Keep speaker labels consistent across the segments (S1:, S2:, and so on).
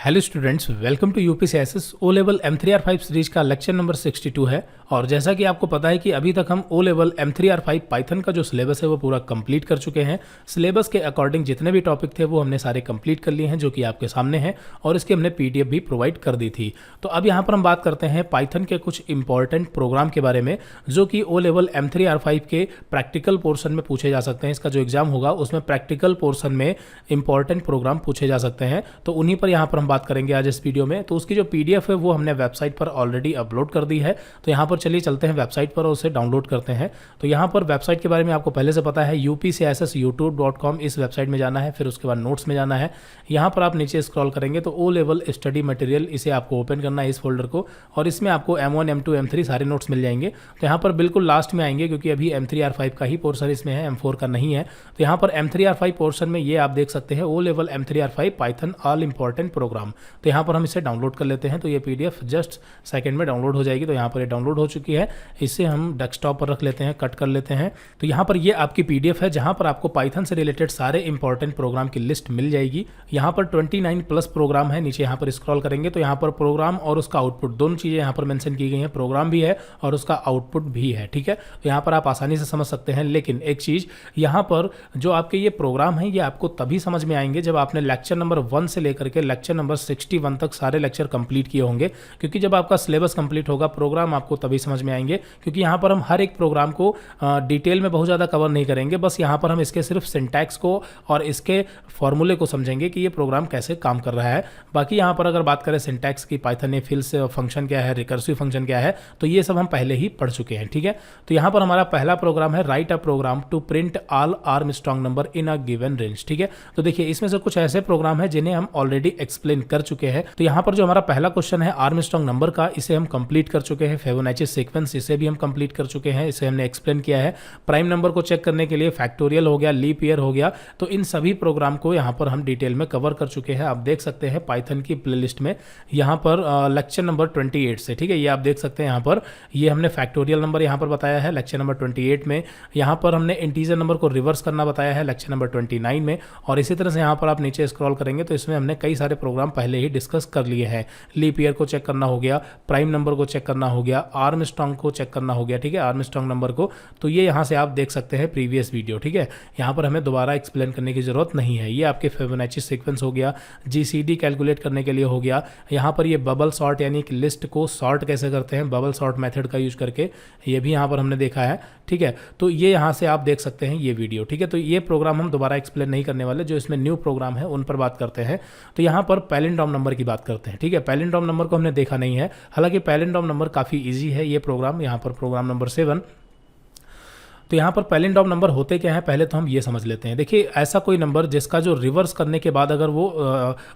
S1: Hello students, welcome to UPCSS O level M3R5 series का lecture number 62 है। और जैसा कि आपको पता है कि अभी तक हम ओ लेवल M3R5 पाइथन का जो सिलेबस है वो पूरा कंप्लीट कर चुके हैं। सिलेबस के अकॉर्डिंग जितने भी टॉपिक थे वो हमने सारे कंप्लीट कर लिए हैं, जो कि आपके सामने हैं, और इसकी हमने पीडीएफ भी प्रोवाइड कर दी थी। तो अब यहाँ पर हम बात करते हैं पाइथन के कुछ इंपॉर्टेंट प्रोग्राम के बारे में, जो कि ओ लेवल M3R5 के प्रैक्टिकल पोर्शन में पूछे जा सकते हैं। इसका जो एग्जाम होगा उसमें प्रैक्टिकल पोर्शन में इंपॉर्टेंट प्रोग्राम पूछे जा सकते हैं, तो उन्हीं पर यहाँ पर हम बात करेंगे आज इस वीडियो में। तो उसकी जो पीडीएफ है वो हमने वेबसाइट पर ऑलरेडी अपलोड कर दी है। तो यहाँ पर चलिए चलते हैं वेबसाइट पर और उसे डाउनलोड करते हैं। तो यहाँ पर वेबसाइट के बारे में आपको पहले से पता है, upcsyoutube.com इस वेबसाइट में जाना है, फिर उसके बाद नोट्स में जाना है। यहाँ पर आप नीचे स्क्रॉल करेंगे तो ओ लेवल स्टडी मटेरियल, इसे आपको ओपन करना है, इस फोल्डर को, और इसमें आपको M1 M2 M3 सारे नोट्स मिल जाएंगे। तो यहाँ पर बिल्कुल लास्ट में आएंगे, क्योंकि अभी M3R5 का ही पोर्शन इसमें है, M4 का नहीं है। तो यहाँ पर M3R5 पोर्शन में ये आप देख सकते हैं, O level M3R5 python all important program. तो यहाँ पर हम इसे डाउनलोड कर लेते हैं। तो ये पीडीएफ जस्ट सेकंड में डाउनलोड हो जाएगी। तो यहाँ पर ये डाउनलोड हो चुकी है, इसे हम डेस्कटॉप पर रख लेते हैं, कट कर लेते हैं। तो यहाँ पर ये आपकी पीडीएफ है, जहाँ पर आपको पाइथन से रिलेटेड सारे इंपॉर्टेंट प्रोग्राम की लिस्ट मिल जाएगी। यहाँ पर 29 प्लस प्रोग्राम है। नीचे यहाँ पर स्क्रॉल करेंगे तो यहाँ पर प्रोग्राम और उसका आउटपुट दोनों चीज़ें यहाँ पर मेंशन की गई हैं, प्रोग्राम भी है और उसका आउटपुट भी है। ठीक है, तो यहाँ पर आप आसानी से समझ सकते हैं। लेकिन एक चीज़, यहाँ पर जो आपके ये प्रोग्राम है ये आपको तभी समझ में आएंगे जब आपने लेक्चर नंबर 1 से लेकर के लेक्चर नंबर 61 तक सारे लेक्चर कंप्लीट किए होंगे। क्योंकि जब आपका सिलेबस कंप्लीट होगा, प्रोग्राम आपको तभी समझ में आएंगे। क्योंकि यहाँ पर हम हर एक प्रोग्राम को डिटेल में बहुत ज़्यादा कवर नहीं करेंगे, बस यहाँ पर हम इसके सिर्फ सिंटैक्स को और इसके फॉर्मूले को समझेंगे कि ये प्रोग्राम कैसे काम कर रहा है। बाकी यहाँ पर अगर बात करें सिंटैक्स की, पाइथन में फिल्स फंक्शन क्या है, रिकर्सिव फंक्शन क्या है, तो ये सब हम पहले ही पढ़ चुके हैं। ठीक है, तो यहाँ पर हमारा पहला प्रोग्राम है, write a program to print all Armstrong number in a given range. ठीक है, तो देखिए इसमें से कुछ ऐसे प्रोग्राम है जिन्हें हम ऑलरेडी एक्सप्लेन कर चुके हैं। तो यहाँ पर जो हमारा पहला क्वेश्चन है आर्मस्ट्रांग नंबर का, इसे हम कंप्लीट कर चुके हैं। फिबोनाची सीक्वेंस, इसे भी हम कंप्लीट कर चुके हैं, इसे हमने एक्सप्लेन किया है। प्राइम नंबर को चेक करने के लिए फैक्टोरियल हो गया, लीप ईयर हो गया, तो इन सभी प्रोग्राम को यहाँ पर हम डिटेल में कवर कर चुके हैं। आप देख सकते हैं पाइथन की प्लेलिस्ट में, यहाँ पर लेक्चर नंबर 28 से, ठीक है, ये आप देख सकते हैं। यहाँ पर ये हमने फैक्टोरियल नंबर यहाँ पर बताया है लेक्चर नंबर 28 में। यहाँ पर हमने इंटीजर नंबर को रिवर्स करना बताया है लेक्चर नंबर 29 में। और इसी तरह से यहाँ पर आप नीचे स्क्रॉल करेंगे तो इसमें हमने कई सारे प्रोग्राम पहले ही डिस्कस कर लिए हैं। लीप ईयर को चेक करना हो गया, प्राइम नंबर को चेक करना हो गया, आर्मस्ट्रांग को चेक करना हो गया, ठीक है, आर्मस्ट्रांग नंबर को। तो ये यहाँ से आप देख सकते हैं प्रीवियस वीडियो। ठीक है, यहाँ पर हमें दोबारा एक्सप्लेन करने की जरूरत नहीं है। ये आपके फिबोनाची सीक्वेंस हो गया, जीसीडी कैलकुलेट करने के लिए हो गया। यहाँ पर ये बबल सॉर्ट, यानी कि लिस्ट को सॉर्ट कैसे करते हैं बबल सॉर्ट मेथड का यूज करके, ये भी यहाँ पर हमने देखा है। ठीक है, तो ये यहाँ से आप देख सकते हैं ये वीडियो। ठीक है, तो ये प्रोग्राम हम दोबारा एक्सप्लेन नहीं करने वाले, जो इसमें न्यू प्रोग्राम है उन पर बात करते हैं। तो यहाँ पर पैलिंड्रोम नंबर की बात करते हैं। ठीक है, पैलिंड्रोम नंबर को हमने देखा नहीं है, हालांकि पैलिंड्रोम नंबर काफ़ी इजी है ये प्रोग्राम। यहाँ पर प्रोग्राम नंबर 7। तो यहाँ पर पैलिंड्रोम नंबर होते क्या है, पहले तो हम ये समझ लेते हैं। देखिए, ऐसा कोई नंबर जिसका जो रिवर्स करने के बाद अगर वो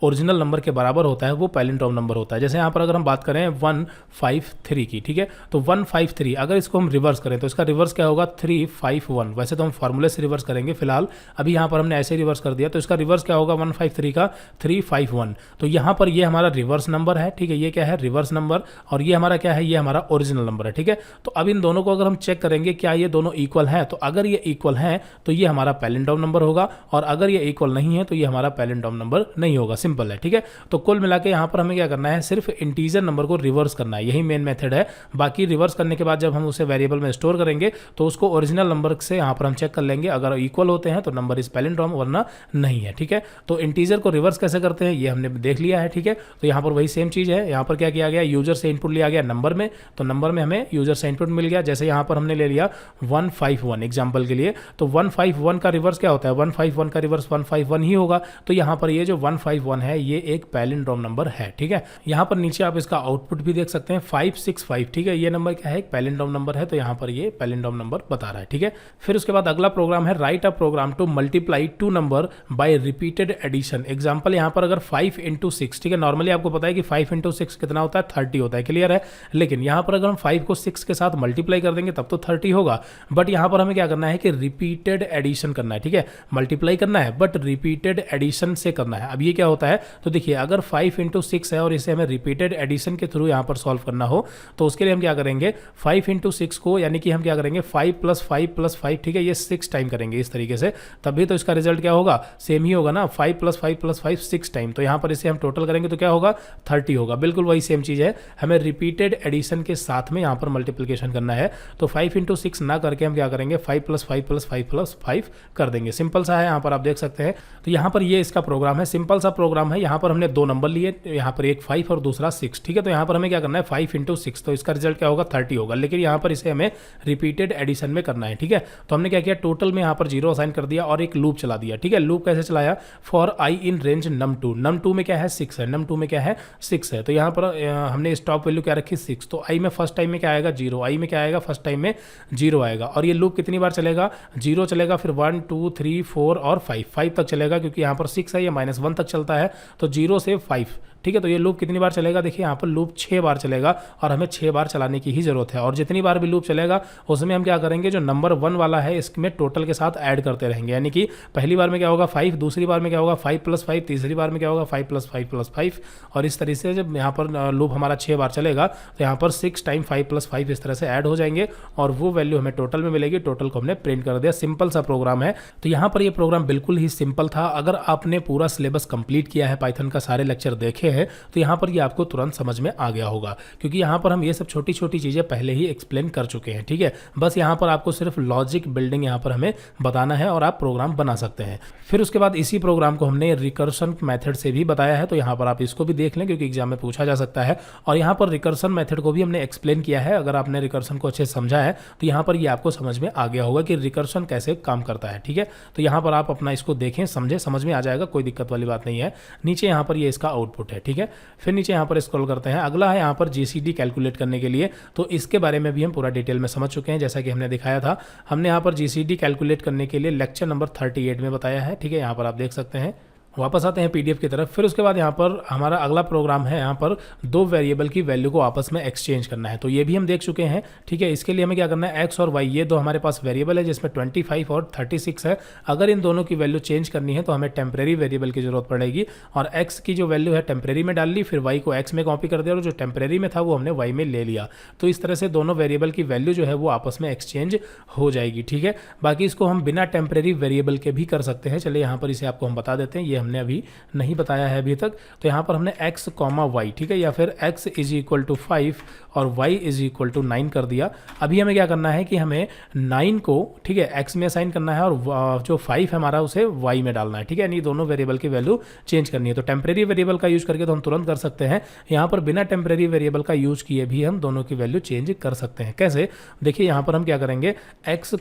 S1: ओरिजिनल नंबर के बराबर होता है, वो पैलिंड्रोम नंबर होता है। जैसे यहाँ पर अगर हम बात करें 153 की, ठीक है, तो 153 अगर इसको हम रिवर्स करें तो इसका रिवर्स क्या होगा, 351। वैसे तो हम फार्मूले से रिवर्स करेंगे, फिलहाल अभी यहाँ पर हमने ऐसे रिवर्स कर दिया, तो इसका रिवर्स क्या होगा 153 का 351। तो यहाँ पर ये हमारा रिवर्स नंबर है। ठीक है, ये क्या है, रिवर्स नंबर, और ये हमारा क्या है, ये हमारा ओरिजिनल नंबर है। ठीक है, तो अब इन दोनों को अगर हम चेक करेंगे क्या ये दोनों इक्वल है, तो अगर ये इक्वल है तो ये हमारा पैलिंड्रोम नंबर होगा, और अगर ये इक्वल नहीं है तो ये हमारा पैलिंड्रोम नंबर नहीं होगा। सिंपल है। ठीक है, तो कुल मिला के यहाँ पर हमें क्या करना है, सिर्फ इंटीजर नंबर को रिवर्स करना है, यही मेन मेथड है। बाकी रिवर्स करने के बाद जब हम उसे वेरिएबल में स्टोर करेंगे तो उसको ओरिजिनल नंबर से यहाँ पर हम चेक कर लेंगे, अगर इक्वल होते हैं तो नंबर इज पैलिंड्रोम, वरना नहीं है। ठीक है, तो इंटीजर को रिवर्स कैसे करते हैं ये हमने देख लिया है। ठीक है, तो यहाँ पर वही सेम चीज़ है। यहाँ पर क्या किया गया, यूजर से इनपुट लिया गया नंबर में, तो नंबर में हमें यूजर से इनपुट मिल गया। जैसे यहाँ पर हमने ले लिया 151 एग्जाम्पल के लिए, तो 151 का रिवर्स क्या होता है, 151 का रिवर्स 151 ही होगा। तो यहाँ पर ये जो 151 है ये एक पैलिंड्रोम नंबर है। ठीक है, यहाँ पर नीचे आप इसका आउटपुट भी देख सकते हैं 565। ठीक है, ये नंबर क्या है, एक पैलिंड्रोम नंबर है, तो यहाँ पर ये पैलिंड्रोम नंबर बता रहा है। ठीक है, फिर उसके बाद अगला प्रोग्राम है, write a program to multiply two number by repeated addition. Example यहाँ पर अगर 5 × 6, ठीक है, नॉर्मली आपको पता है कि 5 × 6 कितना होता है, 30 होता है, क्लियर है। लेकिन यहाँ पर अगर हम 5 को 6 के साथ मल्टीप्लाई कर देंगे तब तो 30 होगा, बट यहाँ पर हमें क्या करना है कि रिपीटेड एडिशन करना है, ठीक है, मल्टीप्लाई करना है बट रिपीटेड एडिशन से करना है। अब ये क्या होता है, तो देखिए अगर 5 × 6 है और इसे हमें रिपीटेड एडिशन के थ्रू यहाँ पर सॉल्व करना हो तो उसके लिए हम क्या करेंगे, 5 × 6 को यानी कि हम क्या करेंगे 5 + 5 + 5, ठीक है, ये 6 टाइम करेंगे इस तरीके से, तभी तो इसका रिजल्ट क्या होगा, सेम ही होगा ना, 5 + 5 + 5 6 टाइम। तो यहाँ पर इसे हम टोटल करेंगे तो क्या होगा 30 होगा, बिल्कुल वही सेम चीज़ है, हमें रिपीटेड एडिशन के साथ में यहाँ पर मल्टीप्लिकेशन करना है। तो 5 × 6 ना करके हम क्या करेंगे 5 + 5 + 5 + 5 कर देंगे, सिंपल सा है, यहाँ पर आप देख सकते हैं। तो यहाँ पर ये इसका प्रोग्राम है, सिंपल सा प्रोग्राम है। यहाँ पर हमने 2 नंबर लिए, यहाँ पर एक 5 और दूसरा 6, ठीक है। तो यहाँ पर हमें क्या करना है 5 × 6, तो इसका रिजल्ट क्या होगा 30 होगा, लेकिन यहाँ पर इसे हमें रिपीटेड एडिशन में करना है, ठीक है। तो हमने क्या किया, टोटल में यहाँ पर 0 असाइन कर दिया और एक लूप चला दिया, ठीक है। लूप कैसे चलाया, for i in range num2, num2 में क्या है 6 है, num2 में क्या है 6 है। तो यहाँ पर हमने स्टॉप वैल्यू क्या रखी 6, तो i में फर्स्ट टाइम में क्या आएगा 0, i में क्या आएगा फर्स्ट टाइम में 0 आएगा। और ये लूप कितनी बार चलेगा, 0 चलेगा, फिर 1 2 3 4 और 5 तक चलेगा, क्योंकि यहाँ पर 6 है, ये -1 तक चलता है, तो 0 से 5, ठीक है। तो ये लूप कितनी बार चलेगा, देखिए यहाँ पर लूप 6 बार चलेगा और हमें 6 बार चलाने की ही जरूरत है। और जितनी बार भी लूप चलेगा उसमें हम क्या करेंगे, जो नंबर 1 वाला है इसमें टोटल के साथ ऐड करते रहेंगे, यानी कि पहली बार में क्या होगा 5, दूसरी बार में क्या होगा 5 + 5, तीसरी बार में क्या होगा 5 + 5 + 5, और इस तरीके से जब यहाँ पर लूप हमारा 6 बार चलेगा तो यहाँ पर 6 टाइम 5 + 5 इस तरह से ऐड हो जाएंगे और वो वैल्यू हमें टोटल में मिलेगी। टोटल को हमने प्रिंट कर दिया, सिंपल सा प्रोग्राम है। तो यहाँ पर ये प्रोग्राम बिल्कुल ही सिंपल था। अगर आपने पूरा सिलेबस कंप्लीट किया है, पाइथन का सारे लेक्चर देखे हैं, तो यहाँ पर ये आपको तुरंत समझ में आ गया होगा, क्योंकि यहाँ पर हम ये सब छोटी छोटी चीज़ें पहले ही एक्सप्लेन कर चुके हैं, ठीक है। बस यहाँ पर आपको सिर्फ लॉजिक बिल्डिंग यहाँ पर हमें बताना है और आप प्रोग्राम बना सकते हैं। फिर उसके बाद इसी प्रोग्राम को हमने रिकर्सन मेथड से भी बताया है, तो यहाँ पर आप इसको भी देख लें क्योंकि एग्जाम में पूछा जा सकता है। और यहाँ पर रिकर्सन मेथड को भी हमने एक्सप्लेन किया है, अगर आपने रिकर्सन को अच्छे से समझा है तो यहाँ पर ये आपको समझ में आ गया होगा कि रिकर्सन कैसे काम करता है, ठीक है। तो यहाँ पर आप अपना इसको देखें, समझें, समझ में आ जाएगा, कोई दिक्कत वाली बात नहीं है। नीचे यहाँ पर ये इसका आउटपुट है, ठीक है। फिर नीचे यहाँ पर स्क्रॉल करते हैं, अगला है यहाँ पर जीसीडी कैलकुलेट करने के लिए, तो इसके बारे में भी हम पूरा डिटेल में समझ चुके हैं, जैसा कि हमने दिखाया था। हमने यहाँ पर जीसीडी कैलकुलेट करने के लिए लेक्चर नंबर 38 में बताया है, ठीक है। यहाँ पर आप देख सकते हैं। वापस आते हैं पीडीएफ की तरफ। फिर उसके बाद यहाँ पर हमारा अगला प्रोग्राम है, यहाँ पर 2 वेरिएबल की वैल्यू को आपस में एक्सचेंज करना है, तो ये भी हम देख चुके हैं, ठीक है। इसके लिए हमें क्या करना है, x और y ये 2 हमारे पास वेरिएबल है जिसमें 25 और 36 है। अगर इन दोनों की वैल्यू चेंज करनी है तो हमें टेम्परेरी वेरिएबल की जरूरत पड़ेगी, और x की जो वैल्यू है टेम्परेरी में डाल ली, फिर y को x में कॉपी कर दिया और जो टेम्परेरी में था वो हमने y में ले लिया। तो इस तरह से दोनों वेरिएबल की वैल्यू जो है वो आपस में एक्सचेंज हो जाएगी, ठीक है। बाकी इसको हम बिना टेम्परेरी वेरिएबल के भी कर सकते हैं। चलिए यहाँ पर इसे आपको हम बता देते हैं, ये हमने अभी नहीं बताया है अभी तक। तो यहाँ पर हमने x, y, ठीक है, या फिर x = 5 और y = 9 कर दिया। अभी हमें क्या करना है कि हमें 9 को, ठीक है, x में असाइन करना है और जो 5 है हमारा उसे y में डालना है, ठीक है। यानी दोनों वेरिएबल की वैल्यू चेंज करनी है। तो टेम्परेरी वेरिएबल का यूज करके तो हम तुरंत कर सकते हैं, यहाँ पर बिना टेम्परेरी वेरिएबल का यूज किए भी हम दोनों की वैल्यू चेंज कर सकते हैं। कैसे, देखिए यहाँ पर हम क्या करेंगे x,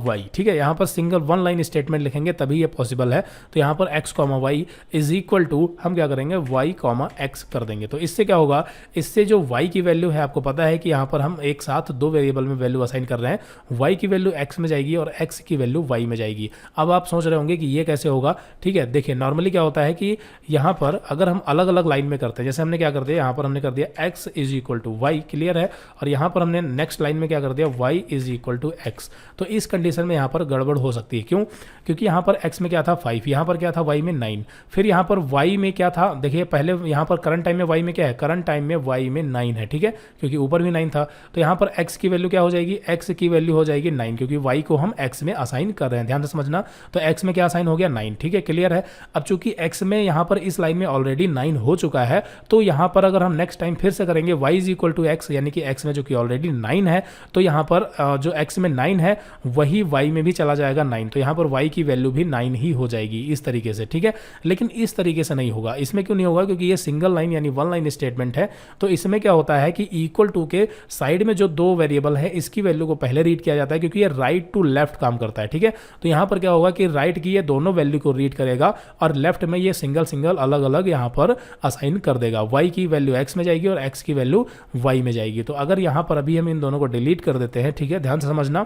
S1: y, ठीक है, यहाँ पर सिंगल 1 लाइन स्टेटमेंट लिखेंगे तभी ये पॉसिबल है। तो यहाँ पर x, y = हम क्या करेंगे y, x कर देंगे। तो इससे क्या होगा, इससे जो y की वैल्यू है, आपको पता है कि यहाँ पर हम एक साथ 2 वेरिएबल में वैल्यू असाइन कर रहे हैं, y की वैल्यू x में जाएगी और x की वैल्यू y में जाएगी। अब आप सोच रहे होंगे कि ये कैसे होगा, ठीक है। देखिए नॉर्मली क्या होता है कि यहाँ पर अगर हम अलग अलग लाइन में करते हैं, जैसे हमने क्या कर दिया, यहाँ पर हमने कर दिया x = y, क्लियर है, और यहाँ पर हमने नेक्स्ट लाइन में क्या कर दिया y = x। तो इस कंडीशन में यहाँ पर गड़बड़ हो सकती है, क्यों, क्योंकि यहाँ पर x में क्या था 5, यहाँ पर क्या था y में 9, फिर यहाँ पर y में क्या था, देखिए पहले यहाँ पर करंट टाइम में y में क्या है, करंट टाइम में y में 9 है, ठीक है, क्योंकि ऊपर भी 9 था। तो यहाँ पर x की वैल्यू क्या हो जाएगी, x की वैल्यू हो जाएगी 9, क्योंकि y को हम x में असाइन कर रहे हैं, ध्यान से समझना। तो x में क्या असाइन हो गया 9, ठीक है, क्लियर है। अब चूंकि x में यहाँ पर इस लाइन में ऑलरेडी 9 हो चुका है, तो यहाँ पर अगर हम नेक्स्ट टाइम फिर से करेंगे y = x, यानी कि x में जो कि ऑलरेडी 9 है, तो यहाँ पर जो x में 9 है वही y में भी चला जाएगा 9, तो यहाँ पर y की वैल्यू भी 9 ही हो जाएगी इस तरीके से, ठीक है। लेकिन इस तरीके से नहीं होगा, इसमें क्यों नहीं होगा, क्योंकि ये सिंगल लाइन यानी 1 लाइन स्टेटमेंट है। तो इसमें क्या होता है कि = के साइड में जो 2 वेरिएबल है इसकी वैल्यू को पहले रीड किया जाता है, क्योंकि ये राइट टू लेफ्ट काम करता है, ठीक है। तो यहाँ पर क्या होगा कि राइट की ये दोनों वैल्यू को रीड करेगा और लेफ्ट में ये सिंगल अलग अलग यहाँ पर असाइन कर देगा। y की वैल्यू x में जाएगी और x की वैल्यू y में जाएगी। तो अगर यहाँ पर अभी हम इन दोनों को डिलीट कर देते हैं, ठीक है, ध्यान से समझना,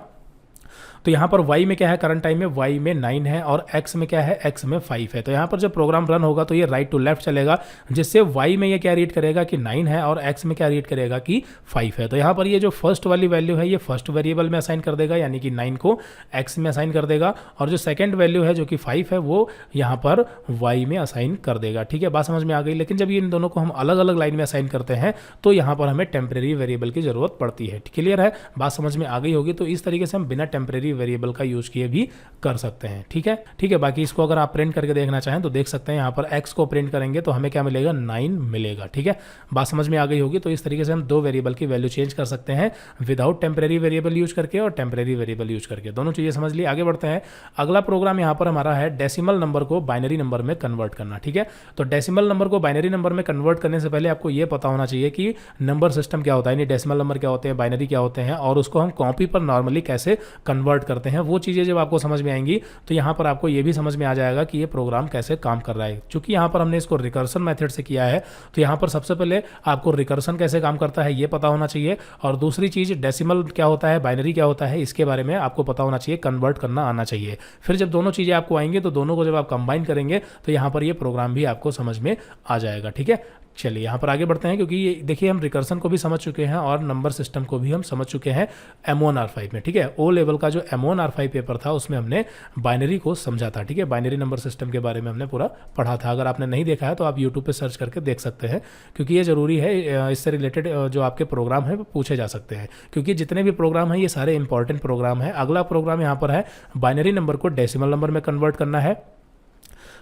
S1: तो यहाँ पर y में क्या है करंट टाइम में, y में 9 है और x में क्या है, x में 5 है। तो यहाँ पर जब प्रोग्राम रन होगा तो ये राइट टू लेफ्ट चलेगा, जिससे y में ये क्या रीड करेगा कि 9 है और x में क्या रीड करेगा कि 5 है। तो यहाँ पर ये जो फर्स्ट वाली वैल्यू है ये फर्स्ट वेरिएबल में असाइन कर देगा, यानी कि 9 को x में असाइन कर देगा, और जो सेकंड वैल्यू है जो कि 5 है वो यहाँ पर y में असाइन कर देगा। ठीक है, बात समझ में आ गई। लेकिन जब ये इन दोनों को हम अलग अलग लाइन में असाइन करते हैं तो यहाँ पर हमें टेम्परेरी वेरिएबल की जरूरत पड़ती है। क्लियर है, बात समझ में आ गई होगी। तो इस तरीके से हम बिना टेम्परेरी वेरिएबल का यूज किए भी कर सकते हैं। ठीक है, बाकी इसको अगर आप प्रिंट करके देखना चाहें तो देख सकते हैं। यहाँ पर x को प्रिंट करेंगे तो हमें क्या मिलेगा, 9 मिलेगा। ठीक है, बात समझ में आ गई होगी। तो इस तरीके से हम दो वेरिएबल की वैल्यू चेंज कर सकते हैं विदाउट टेम्परेरी वेरिएबल यूज करके और टेम्परेरी वेरिएबल यूज करके। दोनों चीजें समझ ली, आगे बढ़ते हैं। अगला प्रोग्राम यहाँ पर हमारा है डेसिमल नंबर को बाइनरी नंबर में कन्वर्ट करना। ठीक है, तो डेसिमल नंबर को बाइनरी नंबर में कन्वर्ट करने से पहले आपको ये पता होना चाहिए कि नंबर सिस्टम क्या होता है, यानी डेसिमल नंबर क्या होते हैं, बाइनरी क्या होते हैं, और उसको हम कॉपी पर नॉर्मली कैसे कन्वर्ट करते हैं। वो चीज़ें जब आपको समझ में आएंगी तो यहाँ पर आपको ये भी समझ में आ जाएगा कि ये प्रोग्राम कैसे काम कर रहा है। क्योंकि यहाँ पर हमने इसको रिकर्सन मेथड से किया है तो यहाँ पर सबसे पहले आपको रिकर्सन कैसे काम करता है ये पता होना चाहिए, और दूसरी चीज़ डेसिमल क्या होता है, बाइनरी क्या होता है, इसके बारे में आपको पता होना चाहिए, कन्वर्ट करना आना चाहिए। फिर जब दोनों चीज़ें आपको आएंगी तो दोनों को जब आप कंबाइन करेंगे तो यहाँ पर ये प्रोग्राम भी आपको समझ में आ जाएगा। ठीक है, चलिए यहाँ पर आगे बढ़ते हैं। क्योंकि ये देखिए हम रिकर्सन को भी समझ चुके हैं और नंबर सिस्टम को भी हम समझ चुके हैं M1R5 में। ठीक है, ओ लेवल का जो M1R5 पेपर था उसमें हमने बाइनरी को समझा था। ठीक है, बाइनरी नंबर सिस्टम के बारे में हमने पूरा पढ़ा था। अगर आपने नहीं देखा है तो आप यूट्यूब पे सर्च करके देख सकते हैं, क्योंकि ये ज़रूरी है। इससे रिलेटेड जो आपके प्रोग्राम है वो पूछे जा सकते हैं, क्योंकि जितने भी प्रोग्राम हैं ये सारे इंपॉर्टेंट प्रोग्राम है। अगला प्रोग्राम यहाँ पर है बाइनरी नंबर को डेसिमल नंबर में कन्वर्ट करना है।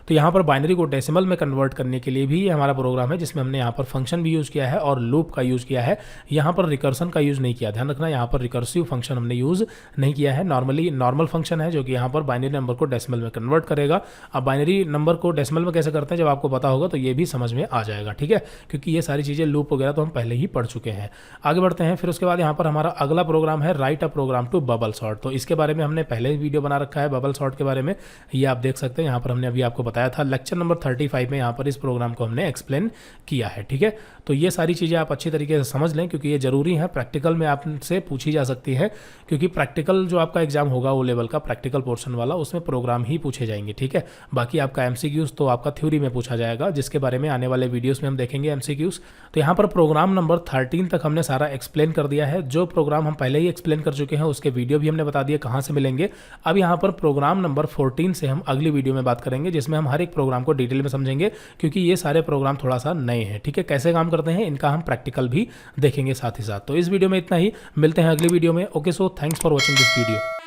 S1: तो यहाँ पर बाइनरी को डेसिमल में कन्वर्ट करने के लिए भी हमारा प्रोग्राम है, जिसमें हमने यहाँ पर फंक्शन भी यूज़ किया है और लूप का यूज़ किया है। यहाँ पर रिकर्सन का यूज़ नहीं किया, ध्यान रखना, यहाँ पर रिकर्सिव फंक्शन हमने यूज़ नहीं किया है। नॉर्मल फंक्शन है जो कि यहाँ पर बाइनरी नंबर को डेसिमल में कन्वर्ट करेगा। अब बाइनरी नंबर को डेसिमल में कैसे करते हैं जब आपको पता होगा तो ये भी समझ में आ जाएगा। ठीक है, क्योंकि ये सारी चीज़ें लूप वगैरह तो हम पहले ही पढ़ चुके हैं। आगे बढ़ते हैं। फिर उसके बाद यहाँ पर हमारा अगला प्रोग्राम है write a program to bubble sort. तो इसके बारे में हमने पहले ही वीडियो बना रखा है बबल सॉर्ट के बारे में, ये आप देख सकते हैं। यहाँ पर हमने अभी आपको बताया था लेक्चर नंबर 35 में यहाँ पर इस प्रोग्राम को हमने एक्सप्लेन किया है। ठीक है, तो ये सारी चीज़ें आप अच्छी तरीके से समझ लें, क्योंकि ये जरूरी है, प्रैक्टिकल में आपसे पूछी जा सकती है। क्योंकि प्रैक्टिकल जो आपका एग्जाम होगा ओ लेवल का प्रैक्टिकल पोर्शन वाला, उसमें प्रोग्राम ही पूछे जाएंगे। ठीक है, बाकी आपका एमसीक्यूज तो आपका थ्योरी में पूछा जाएगा, जिसके बारे में आने वाले वीडियोस में हम देखेंगे एमसीक्यूज। तो यहाँ पर प्रोग्राम नंबर 13 तक हमने सारा एक्सप्लेन कर दिया है। जो प्रोग्राम हम पहले ही एक्सप्लेन कर चुके हैं उसके वीडियो भी हमने बता दिए कहाँ से मिलेंगे। अब यहाँ पर प्रोग्राम नंबर 14 से हम अगली वीडियो में बात करेंगे, जिसमें हम हर एक प्रोग्राम को डिटेल में समझेंगे, क्योंकि ये सारे प्रोग्राम थोड़ा सा नए हैं। ठीक है, कैसे काम करते हैं इनका हम प्रैक्टिकल भी देखेंगे साथ ही साथ। तो इस वीडियो में इतना ही, मिलते हैं अगली वीडियो में। Okay, so thanks for watching this video.